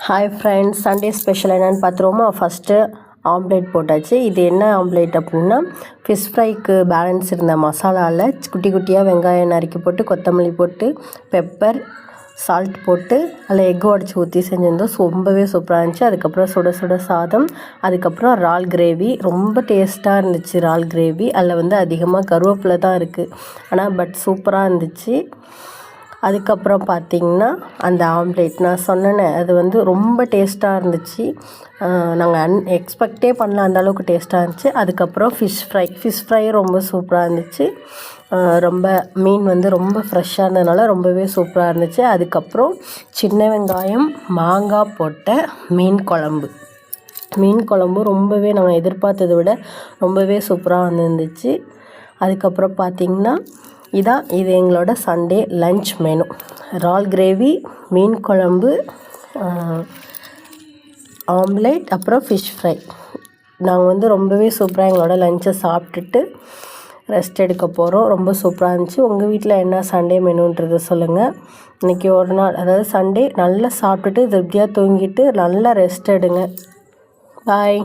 Hi friends, Sunday special என்னென்னு பார்த்துருவோமா? First omelette போட்டாச்சு. இது என்ன ஆம்லேட் அப்படின்னா, ஃபிஷ் ஃப்ரைக்கு பேலன்ஸ் இருந்த மசாலாவில் குட்டி குட்டியாக வெங்காயம் நறுக்கி போட்டு, கொத்தமல்லி போட்டு, பெப்பர், சால்ட் போட்டு அதில் எக் உடச்சி ஊற்றி செஞ்சுருந்தோம். ரொம்பவே சூப்பராக இருந்துச்சு. அதுக்கப்புறம் சுட சுட சாதம், அதுக்கப்புறம் இறால் கிரேவி. ரொம்ப டேஸ்ட்டாக இருந்துச்சு இறால் கிரேவி. அதில் அதிகமாக கருவேப்பிலை தான் இருக்குது, ஆனால் சூப்பராக இருந்துச்சு. அதுக்கப்புறம் பார்த்திங்கன்னா அந்த ஆம்லேட் நான் சொன்னேனே, அது ரொம்ப டேஸ்ட்டாக இருந்துச்சு. நாங்கள் எக்ஸ்பெக்டே பண்ணல, அந்த அளவுக்கு டேஸ்ட்டாக இருந்துச்சு. அதுக்கப்புறம் ஃபிஷ் ஃப்ரை ரொம்ப சூப்பராக இருந்துச்சு. ரொம்ப மீன் ரொம்ப ஃப்ரெஷ்ஷாக இருந்ததுனால ரொம்பவே சூப்பராக இருந்துச்சு. அதுக்கப்புறம் சின்ன வெங்காயம் மாங்காய் போட்ட மீன் குழம்பு ரொம்பவே நாங்கள் எதிர்பார்த்ததை விட ரொம்பவே சூப்பராக வந்துருந்துச்சு. அதுக்கப்புறம் பார்த்திங்கன்னா இது எங்களோட சண்டே லன்ச் மெனு. இறால் கிரேவி, மீன் குழம்பு, ஆம்லேட், அப்புறம் ஃபிஷ் ஃப்ரை. நாங்கள் ரொம்பவே சூப்பராக எங்களோட லஞ்சை சாப்பிட்டுட்டு ரெஸ்ட் எடுக்க போகிறோம். ரொம்ப சூப்பராக இருந்துச்சு. உங்கள் வீட்டில் என்ன சண்டே மெனுன்றதை சொல்லுங்கள். இன்றைக்கி ஒரு நாள், அதாவது சண்டே, நல்லா சாப்பிட்டுட்டு திருப்தியாக தூங்கிட்டு நல்லா ரெஸ்ட் எடுங்க. பாய்.